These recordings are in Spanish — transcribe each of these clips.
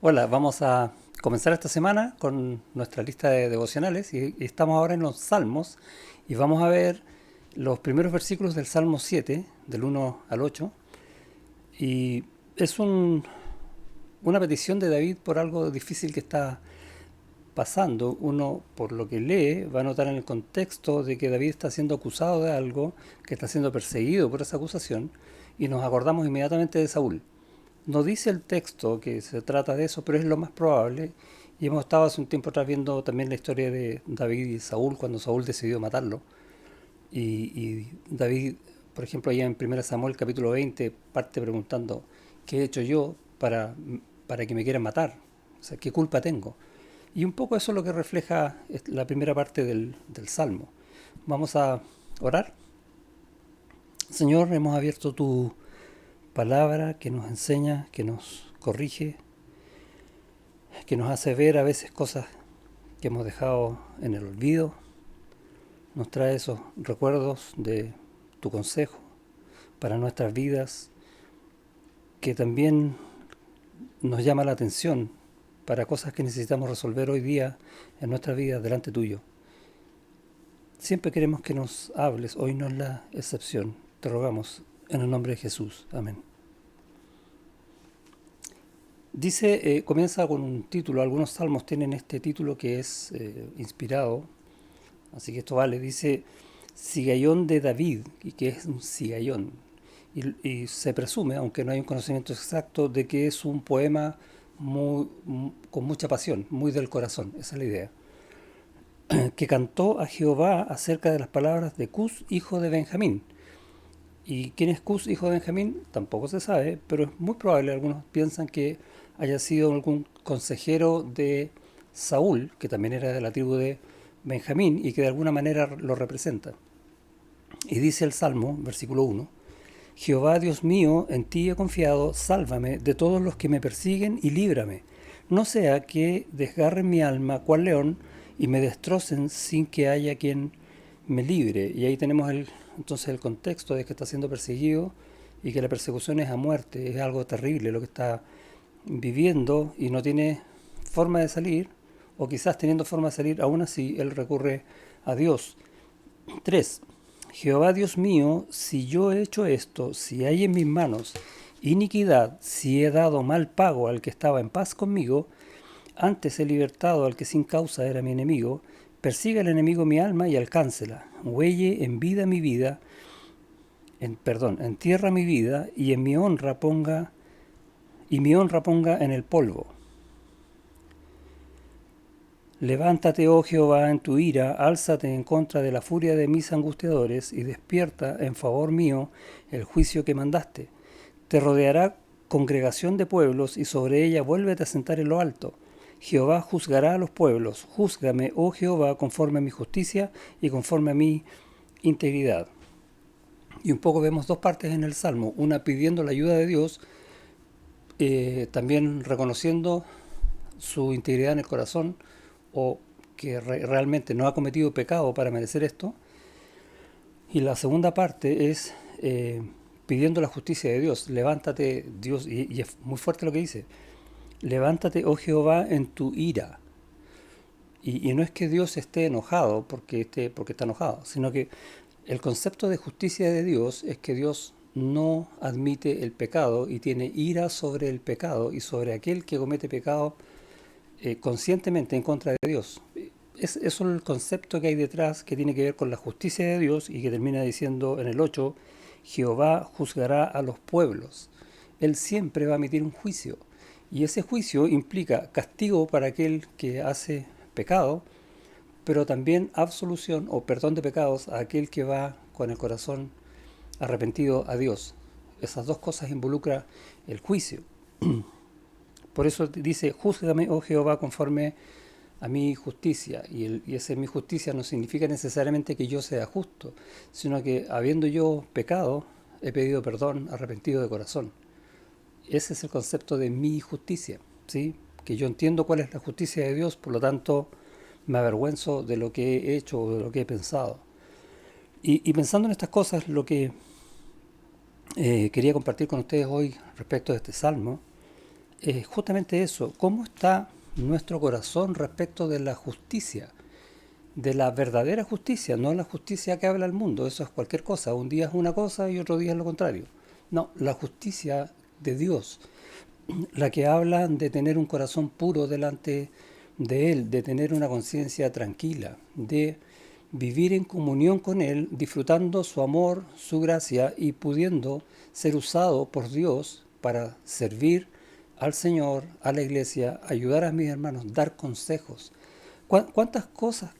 Hola, vamos a comenzar esta semana con nuestra lista de devocionales y estamos ahora en los Salmos y vamos a ver los primeros versículos del Salmo 7, del 1 al 8, y es una petición de David por algo difícil que está pasando. Uno, por lo que lee, va a notar en el contexto de que David está siendo acusado de algo, que está siendo perseguido por esa acusación, y nos acordamos inmediatamente de Saúl. No dice el texto que se trata de eso, pero es lo más probable. Y hemos estado hace un tiempo atrás viendo también la historia de David y Saúl, cuando Saúl decidió matarlo. Y David, por ejemplo, allá en 1 Samuel capítulo 20, parte preguntando, ¿qué he hecho yo para que me quieran matar? O sea, ¿qué culpa tengo? Y un poco eso es lo que refleja la primera parte del Salmo. Vamos a orar. Señor, hemos abierto tu palabra que nos enseña, que nos corrige, que nos hace ver a veces cosas que hemos dejado en el olvido, nos trae esos recuerdos de tu consejo para nuestras vidas, que también nos llama la atención para cosas que necesitamos resolver hoy día en nuestras vidas delante tuyo. Siempre queremos que nos hables, hoy no es la excepción. Te rogamos en el nombre de Jesús. Amén. Dice, comienza con un título, algunos salmos tienen este título que es inspirado, así que esto vale, dice Sigayón de David, y que es un sigayón, y se presume, aunque no hay un conocimiento exacto, de que es un poema con mucha pasión, muy del corazón, esa es la idea, que cantó a Jehová acerca de las palabras de Cus, hijo de Benjamín. ¿Y quién es Cus, hijo de Benjamín? Tampoco se sabe, pero es muy probable, algunos piensan que haya sido algún consejero de Saúl, que también era de la tribu de Benjamín y que de alguna manera lo representa. Y dice el Salmo, versículo 1, Jehová Dios mío, en ti he confiado, sálvame de todos los que me persiguen y líbrame. No sea que desgarren mi alma cual león y me destrocen sin que haya quien me libre. Y ahí tenemos entonces el contexto de que está siendo perseguido y que la persecución es a muerte, es algo terrible lo que está viviendo y no tiene forma de salir, o quizás teniendo forma de salir, aún así él recurre a Dios. 3. Jehová Dios mío, si yo he hecho esto, si hay en mis manos iniquidad, si he dado mal pago al que estaba en paz conmigo, antes he libertado al que sin causa era mi enemigo, persiga el enemigo mi alma y alcáncela, huelle en vida mi vida, en tierra mi vida y en mi honra ponga en el polvo. Levántate, oh Jehová, en tu ira, álzate en contra de la furia de mis angustiadores, y despierta en favor mío el juicio que mandaste. Te rodeará congregación de pueblos, y sobre ella vuélvete a sentar en lo alto. Jehová juzgará a los pueblos. Júzgame, oh Jehová, conforme a mi justicia y conforme a mi integridad. Y un poco vemos dos partes en el Salmo, una pidiendo la ayuda de Dios, también reconociendo su integridad en el corazón, o que realmente no ha cometido pecado para merecer esto. Y la segunda parte es pidiendo la justicia de Dios. Levántate, Dios, y es muy fuerte lo que dice. Levántate, oh Jehová, en tu ira. Y no es que Dios esté enojado porque está enojado, sino que el concepto de justicia de Dios es que Dios no admite el pecado y tiene ira sobre el pecado y sobre aquel que comete pecado conscientemente en contra de Dios. Eso es el concepto que hay detrás, que tiene que ver con la justicia de Dios y que termina diciendo en el 8, Jehová juzgará a los pueblos. Él siempre va a emitir un juicio. Y ese juicio implica castigo para aquel que hace pecado, pero también absolución o perdón de pecados a aquel que va con el corazón arrepentido a Dios. Esas dos cosas involucra el juicio. Por eso dice, júzgame, oh Jehová, conforme a mi justicia. Y ese mi justicia no significa necesariamente que yo sea justo, sino que habiendo yo pecado, he pedido perdón, arrepentido de corazón. Ese es el concepto de mi justicia, ¿sí? Que yo entiendo cuál es la justicia de Dios, por lo tanto me avergüenzo de lo que he hecho o de lo que he pensado. Y pensando en estas cosas, lo que quería compartir con ustedes hoy respecto de este salmo justamente eso, cómo está nuestro corazón respecto de la justicia, de la verdadera justicia, no la justicia que habla el mundo, eso es cualquier cosa, un día es una cosa y otro día es lo contrario. No, la justicia de Dios, la que habla de tener un corazón puro delante de Él, de tener una conciencia tranquila, de vivir en comunión con Él, disfrutando su amor, su gracia y pudiendo ser usado por Dios para servir al Señor, a la iglesia, ayudar a mis hermanos, dar consejos. ¿Cuántas cosas,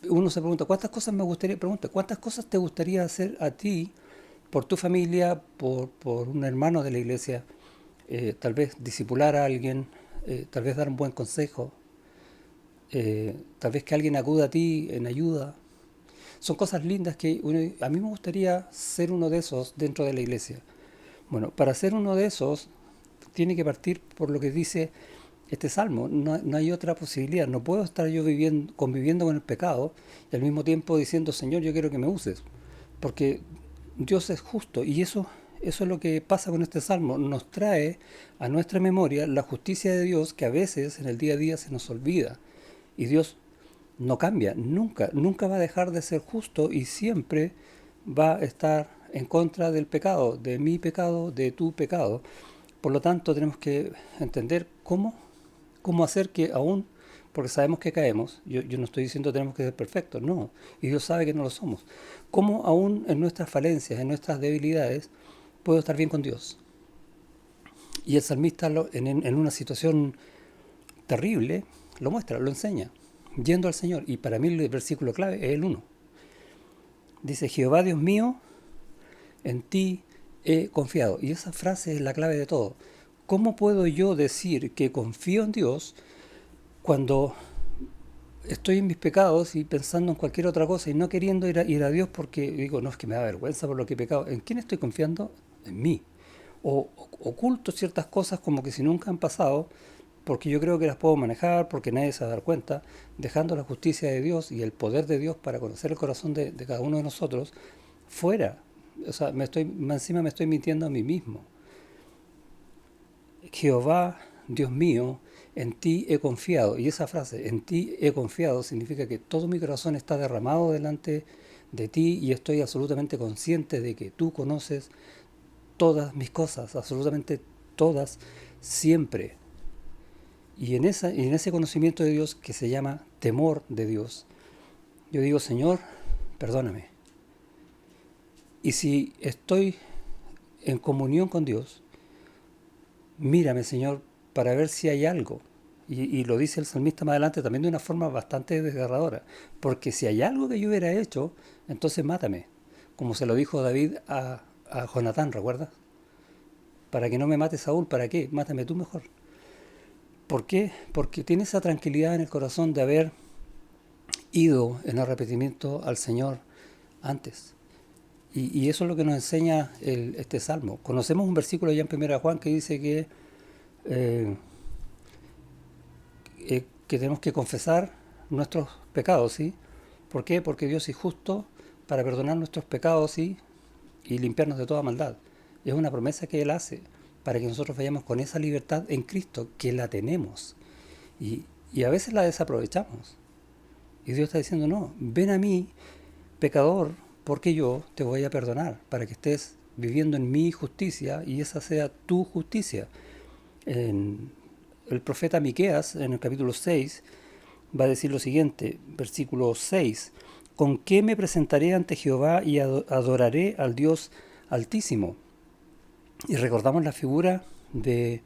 uno se pregunta, cuántas cosas te gustaría hacer a ti, por tu familia, por un hermano de la iglesia? Tal vez discipular a alguien, tal vez dar un buen consejo, tal vez que alguien acuda a ti en ayuda. Son cosas lindas que a mí me gustaría ser uno de esos dentro de la iglesia. Bueno, para ser uno de esos tiene que partir por lo que dice este salmo. No hay otra posibilidad. No puedo estar yo conviviendo con el pecado y al mismo tiempo diciendo, Señor, yo quiero que me uses. Porque Dios es justo y eso es lo que pasa con este salmo. Nos trae a nuestra memoria la justicia de Dios que a veces en el día a día se nos olvida. Y Dios no cambia, nunca va a dejar de ser justo y siempre va a estar en contra del pecado, de mi pecado, de tu pecado. Por lo tanto, tenemos que entender cómo hacer que aún, porque sabemos que caemos, yo no estoy diciendo que tenemos que ser perfectos, no, y Dios sabe que no lo somos, cómo aún en nuestras falencias, en nuestras debilidades, puedo estar bien con Dios. Y el salmista en una situación terrible lo muestra, lo enseña, yendo al Señor. Y para mí el versículo clave es el 1. Dice, Jehová Dios mío, en ti he confiado. Y esa frase es la clave de todo. ¿Cómo puedo yo decir que confío en Dios cuando estoy en mis pecados y pensando en cualquier otra cosa y no queriendo ir a Dios porque digo, no, es que me da vergüenza por lo que he pecado? ¿En quién estoy confiando? En mí. O oculto ciertas cosas como que si nunca han pasado, porque yo creo que las puedo manejar, porque nadie se va a dar cuenta, dejando la justicia de Dios y el poder de Dios para conocer el corazón de cada uno de nosotros fuera. O sea, encima me estoy mintiendo a mí mismo. Jehová, Dios mío, en ti he confiado. Y esa frase, en ti he confiado, significa que todo mi corazón está derramado delante de ti y estoy absolutamente consciente de que tú conoces todas mis cosas, absolutamente todas, siempre. Y en ese conocimiento de Dios que se llama temor de Dios, yo digo, Señor, perdóname. Y si estoy en comunión con Dios, mírame, Señor, para ver si hay algo. Y lo dice el salmista más adelante también de una forma bastante desgarradora. Porque si hay algo que yo hubiera hecho, entonces mátame. Como se lo dijo David a Jonatán, ¿recuerdas? Para que no me mate Saúl, ¿para qué? Mátame tú mejor. ¿Por qué? Porque tiene esa tranquilidad en el corazón de haber ido en arrepentimiento al Señor antes. Y eso es lo que nos enseña este salmo. Conocemos un versículo ya en 1 Juan que dice eh, que tenemos que confesar nuestros pecados, ¿sí? ¿Por qué? Porque Dios es justo para perdonar nuestros pecados, ¿sí? Y limpiarnos de toda maldad. Es una promesa que Él hace para que nosotros vayamos con esa libertad en Cristo, que la tenemos. Y a veces la desaprovechamos. Y Dios está diciendo, no, ven a mí, pecador, porque yo te voy a perdonar, para que estés viviendo en mi justicia y esa sea tu justicia. El profeta Miqueas, en el capítulo 6, va a decir lo siguiente, versículo 6, ¿con qué me presentaré ante Jehová y adoraré al Dios Altísimo? Y recordamos la figura de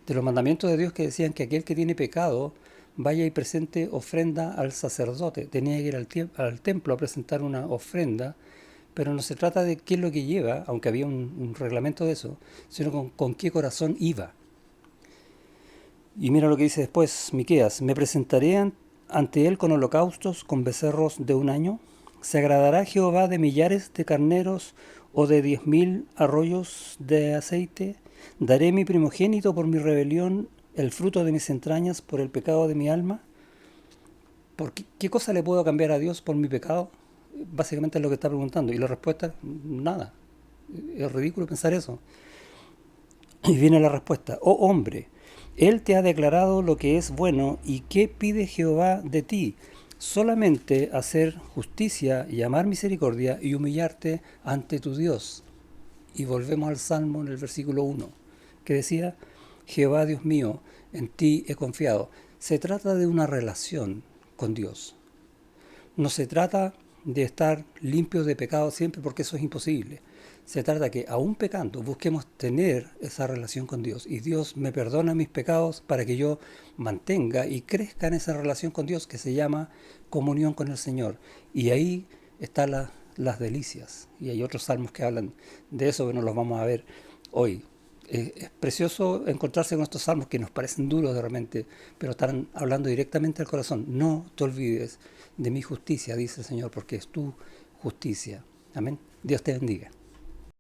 los mandamientos de Dios que decían que aquel que tiene pecado vaya y presente ofrenda al sacerdote. Tenía que ir al templo a presentar una ofrenda, pero no se trata de qué es lo que lleva, aunque había un reglamento de eso, sino con qué corazón iba. Y mira lo que dice después Miqueas, me presentaré ante él con holocaustos, con becerros de un año. ¿Se agradará Jehová de millares de carneros o de 10.000 arroyos de aceite? ¿Daré mi primogénito por mi rebelión, el fruto de mis entrañas por el pecado de mi alma? ¿Por qué cosa le puedo cambiar a Dios por mi pecado? Básicamente es lo que está preguntando. Y la respuesta, nada. Es ridículo pensar eso. Y viene la respuesta, oh hombre, Él te ha declarado lo que es bueno y qué pide Jehová de ti. Solamente hacer justicia y amar misericordia y humillarte ante tu Dios. Y volvemos al Salmo en el versículo 1, que decía, Jehová Dios mío, en ti he confiado. Se trata de una relación con Dios. No se trata de estar limpios de pecado siempre, porque eso es imposible. Se trata que, aún pecando, busquemos tener esa relación con Dios. Y Dios me perdona mis pecados para que yo mantenga y crezca en esa relación con Dios que se llama comunión con el Señor. Y ahí están las delicias. Y hay otros salmos que hablan de eso, que no los vamos a ver hoy. Es precioso encontrarse con estos salmos que nos parecen duros de repente, pero están hablando directamente al corazón. No te olvides de mi justicia, dice el Señor, porque es tu justicia. Amén. Dios te bendiga.